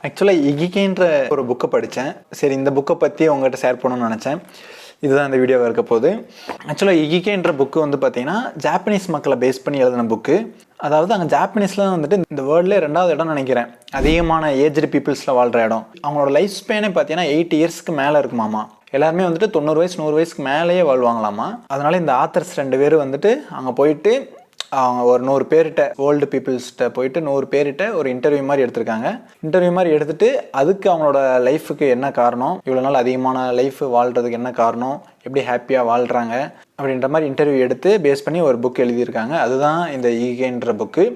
ஆக்சுவலாக இகிகேன்ற ஒரு புக்கை படித்தேன். சரி, இந்த புக்கை பற்றி உங்கள்கிட்ட ஷேர் பண்ணணும்னு நினச்சேன். இதுதான் இந்த வீடியோவாக இருக்க போகுது. ஆக்சுவலாக இகிகேன்ற புக்கு வந்து பார்த்தீங்கன்னா ஜாப்பனீஸ் மக்களை பேஸ் பண்ணி எழுதின புக்கு. அதாவது அங்கே ஜாப்பனீஸில் வந்துட்டு இந்த வேர்ல்ட்லேயே 2வது இடம் நினைக்கிறேன், அதிகமான ஏஜ்டு பீப்புள்ஸில் வாழ்கிற இடம். அவங்களோட லைஃப் ஸ்பேனே பார்த்தீங்கன்னா 8 இயர்ஸ்க்கு மேலே இருக்குமாமா. எல்லாருமே வந்துட்டு 90 வயசு 100 வயசுக்கு மேலேயே வாழ்வாங்களாமா. அதனால இந்த ஆத்தர்ஸ் 2 பேர் வந்துட்டு அங்கே போயிட்டு அவங்க ஒரு 100 பேர்கிட்ட ஓல்டு பீப்புள்ஸ்கிட்ட போயிட்டு 100 பேர்கிட்ட ஒரு இன்டர்வியூ மாதிரி எடுத்திருக்காங்க. இன்டர்வியூ மாதிரி எடுத்துட்டு அதுக்கு அவங்களோட லைஃபுக்கு என்ன காரணம், இவ்வளோ நாள் அதிகமான லைஃப் வாழ்கிறதுக்கு என்ன காரணம், எப்படி ஹாப்பியாக வாழ்கிறாங்க அப்படின்ற மாதிரி இன்டர்வியூ எடுத்து பேஸ் பண்ணி ஒரு புக் எழுதியிருக்காங்க. அதுதான் இந்த இகிகைன்ற புக்கு.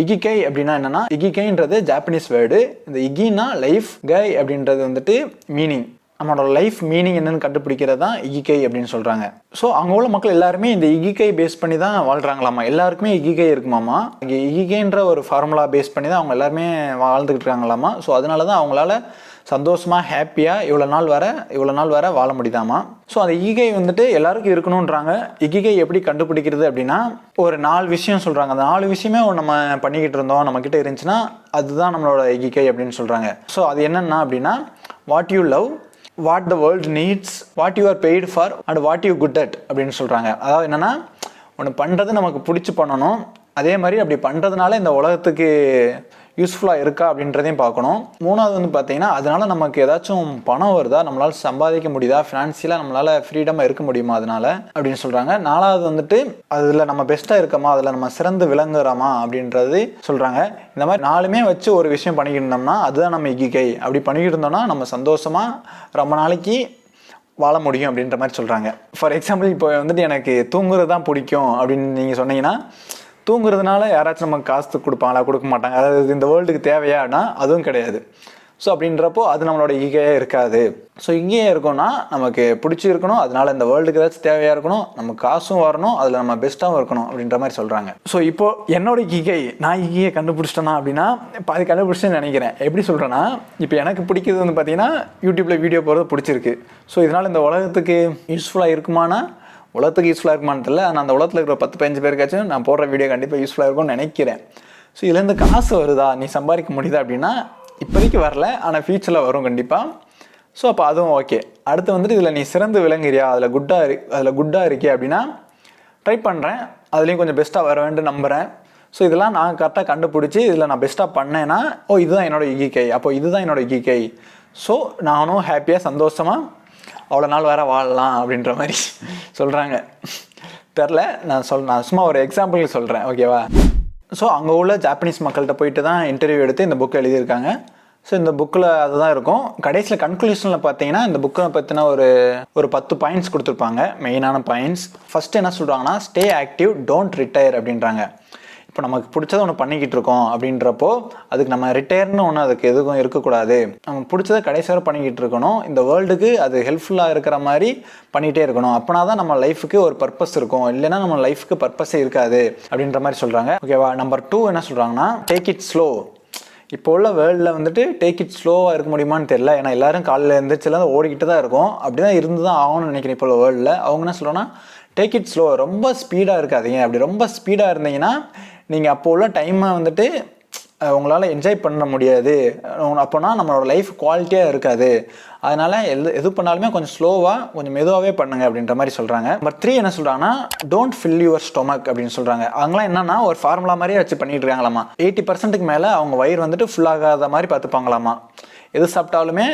இகிகை அப்படின்னா என்னென்னா, இகிகைன்றது ஜாப்பனீஸ் வேர்டு. இந்த இகினா லைஃப், கை அப்படின்றது வந்துட்டு மீனிங். நம்மளோட லைஃப் மீனிங் என்னன்னு கண்டுபிடிக்கிறது தான் இகிகை அப்படின்னு சொல்கிறாங்க. ஸோ அங்கே உள்ள மக்கள் எல்லாருமே இந்த இகிகை பேஸ் பண்ணி தான் வாழ்கிறாங்களாமா. எல்லாருக்குமே இகிகை இருக்குமாமா. இங்கே இகிகைன்ற ஒரு ஃபார்முலா பேஸ் பண்ணி தான் அவங்க எல்லாருமே வாழ்ந்துக்கிட்டு இருக்காங்களாமா. ஸோ அதனால தான் அவங்களால சந்தோஷமாக ஹாப்பியாக இவ்வளோ நாள் வர வாழ முடியுதாமா. ஸோ அந்த இகிகை வந்துட்டு எல்லாருக்கும் இருக்கணுன்றாங்க. இகிகை எப்படி கண்டுபிடிக்கிறது அப்படின்னா, ஒரு 4 விஷயம் சொல்கிறாங்க. அந்த 4 விஷயமே நம்ம பண்ணிக்கிட்டு இருந்தோம், நம்மக்கிட்ட இருந்துச்சுன்னா அதுதான் நம்மளோட இகிகை அப்படின்னு சொல்கிறாங்க. ஸோ அது என்னென்னா அப்படின்னா, what you love, what the world needs, what you are paid for and what you good at அப்படின்னு சொல்கிறாங்க. அதாவது என்னென்னா, ஒன்று பண்ணுறது நமக்கு பிடிச்சி பண்ணணும், அதே மாதிரி அப்படி பண்ணுறதுனால இந்த உலகத்துக்கு யூஸ்ஃபுல்லாக இருக்கா அப்படின்றதையும் பார்க்கணும். 3வது வந்து பார்த்தீங்கன்னா, அதனால் நமக்கு ஏதாச்சும் பணம் வருதா, நம்மளால் சம்பாதிக்க முடியுதா, ஃபினான்ஷியலாக நம்மளால் ஃப்ரீடமாக இருக்க முடியுமா அதனால் அப்படின்னு சொல்கிறாங்க. 4வது வந்துட்டு அதில் நம்ம பெஸ்ட்டாக இருக்கமா, அதில் நம்ம சிறந்து விளங்குறோமா அப்படின்றது சொல்கிறாங்க. இந்த மாதிரி 4மே வச்சு ஒரு விஷயம் பண்ணிக்கிட்டு இருந்தோம்னா அதுதான் நம்ம இகிகை. அப்படி பண்ணிக்கிட்டு இருந்தோம்னா நம்ம சந்தோஷமாக ரொம்ப நாளைக்கு வாழ முடியும் அப்படின்ற மாதிரி சொல்கிறாங்க. ஃபார் எக்ஸாம்பிள், இப்போ வந்துட்டு எனக்கு தூங்குறது தான் பிடிக்கும் அப்படின்னு நீங்கள் சொன்னீங்கன்னா, தூங்குறதுனால யாராச்சும் நமக்கு காசு கொடுப்பாங்களா, கொடுக்க மாட்டாங்க. அதாவது இந்த வேர்ல்டுக்கு தேவையானா அதுவும் கிடையாது. ஸோ அப்படின்றப்போ அது நம்மளோட இகையாக இருக்காது. ஸோ இங்கேயே இருக்கோம்னா நமக்கு பிடிச்சி இருக்கணும், அதனால இந்த வேர்ல்டுக்கு ஏதாச்சும் தேவையாக இருக்கணும், நமக்கு காசும் வரணும், அதில் நம்ம பெஸ்ட்டாகவும் இருக்கணும் அப்படின்ற மாதிரி சொல்கிறாங்க. ஸோ இப்போது என்னோட இகை, நான் இகையை கண்டுபிடிச்சிட்டேன்னா அப்படின்னா பாதி கண்டுபிடிச்சேன்னு நினைக்கிறேன். எப்படி சொல்கிறேன்னா, இப்போ எனக்கு பிடிக்கிறது வந்து பார்த்தீங்கன்னா யூடியூப்பில் வீடியோ போகிறது பிடிச்சிருக்கு. ஸோ இதனால் இந்த உலகத்துக்கு யூஸ்ஃபுல்லாக இருக்குமானா, உலகத்துக்கு யூஸ்ஃபுல்லாக இருக்குமான்னு தெரியல, ஆனால் அந்த உலகத்தில் இருக்கிற 10-15 பேருக்காச்சும் நான் போடுற வீடியோ கண்டிப்பாக யூஸ்ஃபுல்லாக இருக்கும்னு நினைக்கிறேன். ஸோ இதுலேருந்து காசு வருதா, நீ சம்பாதிக்க முடியுதா அப்படின்னா இப்போதைக்கு வரல, ஆனால் ஃபியூச்சரில் வரும் கண்டிப்பாக. ஸோ அப்போ அதுவும் ஓகே. அடுத்து வந்துட்டு இதில் நீ சிறந்து விளங்குறியா, அதில் குட்டாக இருக்கியா அப்படின்னா ட்ரை பண்ணுறேன், அதுலேயும் கொஞ்சம் பெஸ்ட்டாக வர வேண்டும் நம்புகிறேன். ஸோ இதெல்லாம் நான் கரெக்டாக கண்டுபிடிச்சி இதில் நான் பெஸ்ட்டாக பண்ணேன்னா, இதுதான் என்னோடய இகிகை, அப்போ இதுதான் என்னோடய இகிகை. ஸோ நானும் ஹாப்பியாக சந்தோஷமாக அவ்வளோ நாள் வேறு வாழலாம் அப்படின்ற மாதிரி சொல்கிறாங்க. தெரில, நான் சும்மா ஒரு எக்ஸாம்பிளுக்கு சொல்கிறேன், ஓகேவா. ஸோ அங்கே உள்ள ஜாப்பனீஸ் மக்கள்கிட்ட போயிட்டு தான் இன்டர்வியூ எடுத்து இந்த புக்கை எழுதியிருக்காங்க. ஸோ இந்த புக்கில் அதுதான் இருக்கும். கடைசியில் கன்க்ளூஷனில் பார்த்தீங்கன்னா இந்த புக்கை பற்றின ஒரு 10 பாயிண்ட்ஸ் கொடுத்துருப்பாங்க, மெயினான பாயிண்ட்ஸ். ஃபஸ்ட்டு என்ன சொல்கிறாங்கன்னா, ஸ்டே ஆக்டிவ், டோன்ட் ரிட்டையர் அப்படின்றாங்க. இப்போ நமக்கு பிடிச்சதை ஒன்று பண்ணிக்கிட்டு இருக்கோம் அப்படின்றப்போ அதுக்கு நம்ம ரிட்டையர்னு ஒன்று அதுக்கு எதுவும் இருக்கக்கூடாது. நம்ம பிடிச்சதை கடைசி வரை பண்ணிக்கிட்டு இருக்கணும். இந்த வேர்ல்டுக்கு அது ஹெல்ப்ஃபுல்லாக இருக்கிற மாதிரி பண்ணிகிட்டே இருக்கணும். அப்போனா தான் நம்ம லைஃபுக்கு ஒரு பர்பஸ் இருக்கும், இல்லைன்னா நம்ம லைஃபுக்கு பர்பஸே இருக்காது அப்படின்ற மாதிரி சொல்கிறாங்க, ஓகேவா. நம்பர் 2 என்ன சொல்கிறாங்கன்னா, டேக் இட் ஸ்லோ. இப்போ உள்ள வேர்ல்டில் வந்துட்டு டேக் இட் ஸ்லோவாக இருக்க முடியுமான்னு தெரியல. ஏன்னா எல்லோரும் காலையில் எழுந்திரிச்சிலேருந்து ஓடிக்கிட்டு தான் இருக்கும். அப்படி தான் இருந்து தான் ஆகணும்னு நினைக்கிறேன் இப்போ உள்ள வேர்ல்டில். அவங்க என்ன சொல்கிறோன்னா, டேக் இட் ஸ்லோ, ரொம்ப ஸ்பீடாக இருக்காதீங்க. அப்படி ரொம்ப ஸ்பீடாக இருந்தீங்கன்னா நீங்கள் அப்போ உள்ள டைமை வந்துட்டு உங்களால் என்ஜாய் பண்ண முடியாது. அப்போனா நம்மளோட லைஃப் குவாலிட்டியாக இருக்காது. அதனால் எது பண்ணாலுமே கொஞ்சம் ஸ்லோவாக, கொஞ்சம் மெதுவாகவே பண்ணுங்க அப்படின்ற மாதிரி சொல்கிறாங்க. நம்பர் 3 என்ன சொல்கிறாங்கன்னா, டோன்ட் ஃபில் யுவர் ஸ்டொமக் அப்படின்னு சொல்கிறாங்க. அவங்களாம் என்னன்னா ஒரு ஃபார்முலா மாதிரியே வச்சு பண்ணிட்டு இருக்காங்களாமா. 80%க்கு மேலே அவங்க வயிறு வந்துட்டு ஃபுல்லாகாத மாதிரி பார்த்துப்பாங்களாமா. எது சாப்பிட்டாலுமே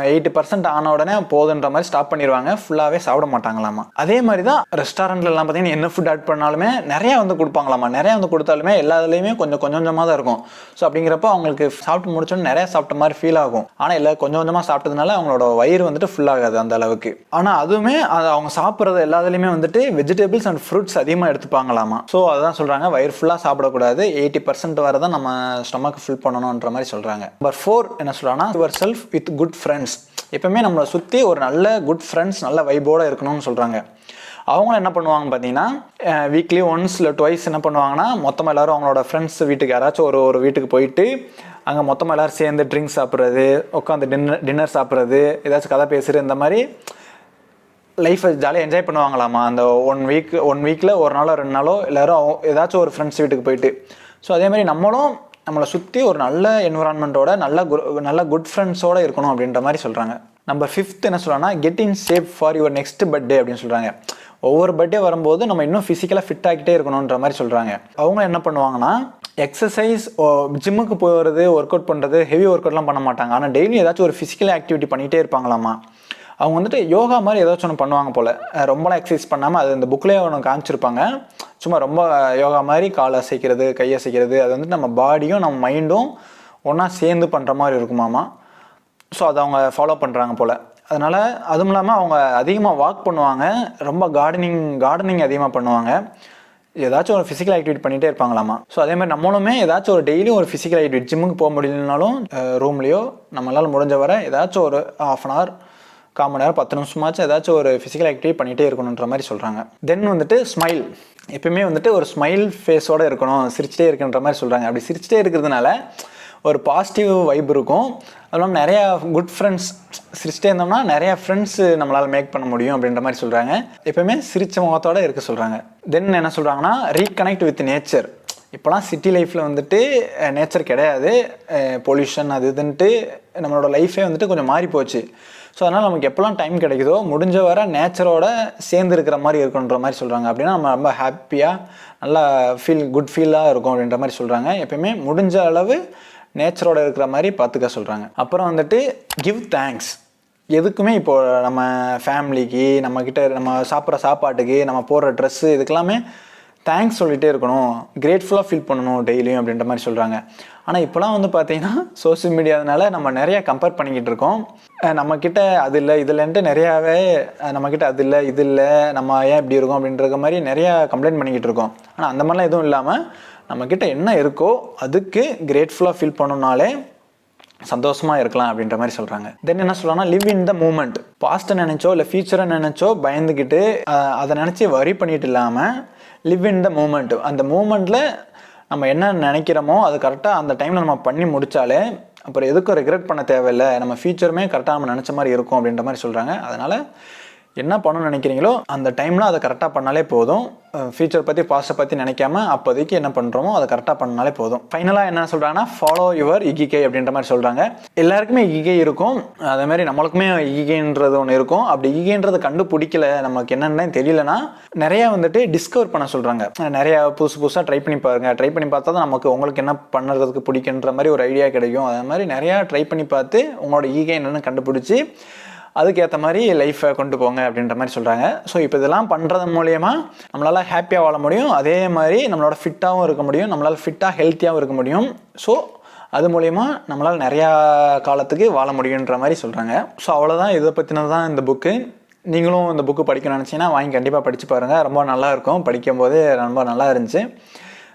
80% ஆன உடனே போதுன்ற மாதிரி ஸ்டாப் பண்ணிடுவாங்க, ஃபுல்லாகவே சாப்பிட மாட்டாங்களாமா. அதே மாதிரி தான் ரெஸ்டாரண்ட்லலாம் பார்த்தீங்கன்னா என்ன ஃபுட் ஆட் பண்ணாலுமே நிறையா வந்து கொடுப்பாங்களாமா. நிறையா வந்து கொடுத்தாலுமே எல்லாத்துலேயுமே கொஞ்சம் கொஞ்சமாக தான் இருக்கும். ஸோ அப்படிங்கிறப்ப அவங்களுக்கு சாப்பிட்டு முடிச்சோன்னு நிறையா சாப்பிட்ட மாதிரி ஃபீல் ஆகும். ஆனால் எல்லாம் கொஞ்சம் கொஞ்சமாக சாப்பிட்டதுனால அவங்களோட வயிறு வந்துட்டு ஃபுல்லாகாது அந்த அளவுக்கு. ஆனால் அதுவுமே அது அவங்க சாப்பிட்றது எல்லாத்துலேயுமே வந்துட்டு வெஜிடபிள்ஸ் அண்ட் ஃப்ரூட்ஸ் அதிகமாக எடுத்துப்பாங்களாமா. ஸோ அதுதான் சொல்கிறாங்க, வயிறு ஃபுல்லாக சாப்பிடக்கூடாது, 80% வரை தான் நம்ம ஸ்டொமக் ஃபில் பண்ணணுன்ற மாதிரி சொல்கிறாங்க. நம்பர் 4 என்ன சொல்கிறாங்கன்னா, your self with good friends. எப்பவுமே நம்மளை சுற்றி ஒரு நல்ல குட் ஃப்ரெண்ட்ஸ், நல்ல வைபோடு இருக்கணும்னு சொல்கிறாங்க. அவங்களும் என்ன பண்ணுவாங்கன்னு பார்த்தீங்கன்னா, வீக்லி ஒன்ஸ் இல்லை ட்வைஸ் என்ன பண்ணுவாங்கன்னா, மொத்தமாக எல்லோரும் அவங்களோட ஃப்ரெண்ட்ஸ் வீட்டுக்கு யாராச்சும் ஒரு வீட்டுக்கு போயிட்டு அங்கே மொத்தமாக எல்லோரும் சேர்ந்து ட்ரிங்க்ஸ் சாப்பிட்றது, உட்காந்து டின்னர் சாப்பிட்றது, ஏதாச்சும் கதை பேசுகிறது, இந்த மாதிரி லைஃப்பை ஜாலியாக என்ஜாய் பண்ணுவாங்களாமா. அந்த ஒன் வீக்கில் ஒரு நாளோ 2 நாளோ எல்லோரும் ஏதாச்சும் ஒரு ஃப்ரெண்ட்ஸ் வீட்டுக்கு போயிட்டு. ஸோ அதேமாதிரி நம்மளும் நம்மளை சுற்றி ஒரு நல்ல என்விரான்மெண்ட்டோட நல்ல குட் ஃப்ரெண்ட்ஸோடு இருக்கணும் அப்படின்ற மாதிரி சொல்கிறாங்க. நம்பர் 5 என்ன சொல்கிறாங்கன்னா get in shape for your next birthday அப்படின்னு சொல்கிறாங்க. ஒவ்வொரு பர்த்டே வரும்போது நம்ம இன்னும் ஃபிசிக்கலாக ஃபிட் ஆகிட்டே இருக்கணுன்ற மாதிரி சொல்கிறாங்க. அவங்க என்ன பண்ணுவாங்கன்னா எக்ஸசைஸ் ஜிம்முக்கு போகிறது ஒர்க் அவுட் பண்ணுறது ஹெவி ஒர்க் அவுட்லாம் பண்ண மாட்டாங்க. ஆனால் டெய்லி ஏதாச்சும் ஒரு ஃபிசிக்கல் ஆக்டிவிட்டி பண்ணிகிட்டே இருப்பாங்களாமா. அவங்க வந்துட்டு யோகா மாதிரி ஏதாச்சும் ஒன்று பண்ணுவாங்க போல். ரொம்பலாம் எக்ஸசைஸ் பண்ணாமல் அது இந்த புக்லேயே ஒன்று காமிச்சிருப்பாங்க. சும்மா ரொம்ப யோகா மாதிரி கால் அசைக்கிறது கை அசைக்கிறது அது வந்துட்டு நம்ம பாடியும் நம்ம மைண்டும் ஒன்றா சேர்ந்து பண்ணுற மாதிரி இருக்குமாமா. ஸோ அதை அவங்க ஃபாலோ பண்ணுறாங்க போல். அதனால் அதுவும் இல்லாமல் அவங்க அதிகமாக வாக் பண்ணுவாங்க. ரொம்ப கார்டனிங் அதிகமாக பண்ணுவாங்க. ஏதாச்சும் ஒரு ஃபிசிக்கல் ஆக்டிவிட்டி பண்ணிகிட்டே இருப்பாங்களாமா. ஸோ அதே மாதிரி நம்மளுமே ஏதாச்சும் ஒரு டெய்லியும் ஒரு ஃபிசிக்கல் ஆக்டிவிட்டி ஜிம்முக்கு போக முடியலனாலும் ரூம்லேயோ நம்மளால் முடிஞ்ச வரை ஏதாச்சும் ஒரு 1/2 hour 1/4 மணி நேரம் 10 நிமிஷமாச்சும் ஏதாச்சும் ஒரு ஃபிசிக்கல் ஆக்டிவிட்டி பண்ணிகிட்டே இருக்கணுன்ற மாதிரி சொல்கிறாங்க. தென் வந்துட்டு ஸ்மைல், எப்பயுமே வந்துட்டு ஒரு ஸ்மைல் ஃபேஸோடு இருக்கணும், சிரிச்சிட்டே இருக்குன்ற மாதிரி சொல்கிறாங்க. அப்படி சிரிச்சிட்டே இருக்கிறதுனால ஒரு பாசிட்டிவ் வைப் இருக்கும். அது இல்லாமல் நிறையா குட் ஃப்ரெண்ட்ஸ், சிரிச்சிட்டே இருந்தோம்னா நிறையா ஃப்ரெண்ட்ஸு நம்மளால் மேக் பண்ண முடியும் அப்படின்ற மாதிரி சொல்கிறாங்க. எப்போயுமே சிரிச்ச முகத்தோடு இருக்க சொல்கிறாங்க. தென் என்ன சொல்கிறாங்கன்னா ரீகனெக்ட் வித் நேச்சர். இப்போலாம் சிட்டி லைஃப்பில் வந்துட்டு நேச்சர் கிடையாது, பொல்யூஷன் அது இதுன்ட்டு நம்மளோட லைஃபே வந்துட்டு கொஞ்சம் மாறி போச்சு. ஸோ அதனால் நமக்கு எப்போல்லாம் டைம் கிடைக்குதோ முடிஞ்ச வர நேச்சரோட சேர்ந்து இருக்கிற மாதிரி இருக்குன்ற மாதிரி சொல்கிறாங்க. அப்படின்னா நம்ம ரொம்ப ஹாப்பியாக நல்லா குட் ஃபீலாக இருக்கும் அப்படின்ற மாதிரி சொல்கிறாங்க. எப்பயுமே முடிஞ்ச அளவு நேச்சரோட இருக்கிற மாதிரி பார்த்துக்க சொல்கிறாங்க. அப்புறம் வந்துட்டு கிவ் தேங்க்ஸ். எதுக்குமே இப்போது நம்ம ஃபேமிலிக்கு நம்மக்கிட்ட நம்ம சாப்பிட்ற சாப்பாட்டுக்கு நம்ம போடுற ட்ரெஸ்ஸு இதுக்கெல்லாமே தேங்க்ஸ் சொல்லிகிட்டே இருக்கணும், கிரேட்ஃபுல்லாக ஃபீல் பண்ணணும் டெய்லியும் அப்படின்ற மாதிரி சொல்கிறாங்க. ஆனால் இப்போலாம் வந்து பார்த்திங்கன்னா சோஷியல் மீடியாதனால நம்ம நிறையா கம்பேர் பண்ணிக்கிட்டு இருக்கோம். நம்மக்கிட்ட அது இல்லை இது இல்லைன்ட்டு நிறையாவே நம்மக்கிட்ட அது இல்லை இது இல்லை நம்ம ஏன் இப்படி இருக்கோம் அப்படின்ற மாதிரி நிறையா கம்ப்ளைண்ட் பண்ணிக்கிட்டு இருக்கோம். ஆனால் அந்த மாதிரிலாம் எதுவும் இல்லாமல் நம்மக்கிட்ட என்ன இருக்கோ அதுக்கு கிரேட்ஃபுல்லாக ஃபீல் பண்ணணுன்னாலே சந்தோஷமாக இருக்கலாம் அப்படின்ற மாதிரி சொல்கிறாங்க. தென் என்ன சொல்கிறாங்கன்னா லிவ் இன் த மூமெண்ட். பாஸ்ட்டை நினச்சோ இல்லை ஃபியூச்சரை நினச்சோ பயந்துக்கிட்டு அதை நினச்சி வரி பண்ணிட்டு இல்லாமல் லிவ் இன் த மூமெண்ட். அந்த மூமெண்ட்டில் நம்ம என்ன நினைக்கிறோமோ அது கரெக்டாக அந்த டைமில் நம்ம பண்ணி முடித்தாலே அப்புறம் எதுக்கும் ரெக்ரெட் பண்ண தேவையில்லை, நம்ம ஃபியூச்சருமே கரெக்டாக நம்ம நினச்ச மாதிரி இருக்கும் அப்படின்ற மாதிரி சொல்கிறாங்க. அதனால் என்ன பண்ணணும்னு நினைக்கிறீங்களோ அந்த டைமில் அதை கரெக்டாக பண்ணாலே போதும். ஃபியூச்சர் பற்றி பாஸ்ட்டை பற்றி நினைக்காம அப்போதைக்கு என்ன பண்ணுறோமோ அதை கரெக்டாக பண்ணாலே போதும். ஃபைனலாக என்ன சொல்கிறாங்கன்னா ஃபாலோ யுவர் இகிகை அப்படின்ற மாதிரி சொல்கிறாங்க. எல்லாருக்குமே இகிகை இருக்கும், அதே மாதிரி நம்மளுக்குமே இகிகைன்றது ஒன்று இருக்கும். அப்படி இகிகைன்றதை கண்டுபிடிக்கல, நமக்கு என்னென்னு தெரியலனா நிறையா வந்துட்டு டிஸ்கவர் பண்ண சொல்கிறாங்க. நிறையா புதுசாக ட்ரை பண்ணி பாருங்கள். ட்ரை பண்ணி பார்த்தா தான் நமக்கு உங்களுக்கு என்ன பண்ணுறதுக்கு பிடிக்குன்ற மாதிரி ஒரு ஐடியா கிடைக்கும். அதே மாதிரி நிறையா ட்ரை பண்ணி பார்த்து உங்களோட இகிகை என்னென்னு கண்டுபிடிச்சி அதுக்கேற்ற மாதிரி லைஃப்பை கொண்டு போங்க அப்படின்ற மாதிரி சொல்கிறாங்க. ஸோ இப்போ இதெல்லாம் பண்ணுறது மூலயமா நம்மளால் ஹாப்பியாக வாழ முடியும், அதே மாதிரி நம்மளோட ஃபிட்டாகவும் இருக்க முடியும், நம்மளால் ஃபிட்டாக ஹெல்த்தியாகவும் இருக்க முடியும். ஸோ அது மூலயமா நம்மளால் நிறையா காலத்துக்கு வாழ முடியுன்ற மாதிரி சொல்கிறாங்க. ஸோ அவ்வளோதான், இதை பற்றினது தான் இந்த புக்கு. நீங்களும் இந்த புக்கு படிக்கணும்னு நினச்சிங்கன்னா வாங்கி கண்டிப்பாக படித்து பாருங்கள். ரொம்ப நல்லாயிருக்கும், படிக்கும்போது ரொம்ப நல்லா இருந்துச்சு.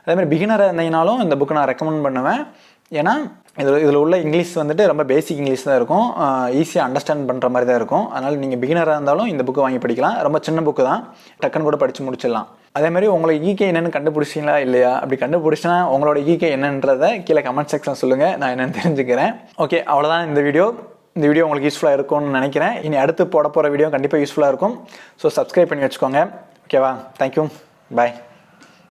அதேமாதிரி பிகினராக இருந்தீங்கனாலும் இந்த புக்கு நான் ரெக்கமெண்ட் பண்ணுவேன். ஏன்னா இதில் உள்ள இங்கிலீஷ் வந்துட்டு ரொம்ப பேசிக் இங்கிலீஷ் தான் இருக்கும், ஈஸியாக அண்டர்ஸ்டாண்ட் பண்ணுற மாதிரி தான் இருக்கும். அதனால் நீங்கள் பிகினராக இருந்தாலும் இந்த புக்கு வாங்கி படிக்கலாம். ரொம்ப சின்ன புக்கு தான், டக்குன்னு கூட படித்து முடிச்சிடலாம். அதேமாதிரி உங்களுக்கு இகிகை என்னென்னு கண்டுபிடிச்சிங்களா இல்லையா? அப்படி கண்டுபிடிச்சினா உங்களோட இகிகை என்னன்றதை கீழே கமெண்ட் செக்ஷன் சொல்லுங்கள், நான் என்னென்னு தெரிஞ்சுக்கிறேன். ஓகே, அவ்வளோதான் இந்த வீடியோ உங்களுக்கு யூஸ்ஃபுல்லாக இருக்கும்னு நினைக்கிறேன். இனி அடுத்து போட போகிற வீடியோ கண்டிப்பாக யூஸ்ஃபுல்லாக இருக்கும். ஸோ சப்ஸ்கிரைப் பண்ணி வச்சுக்கோங்க. ஓகேவா? தேங்க்யூ, பாய்.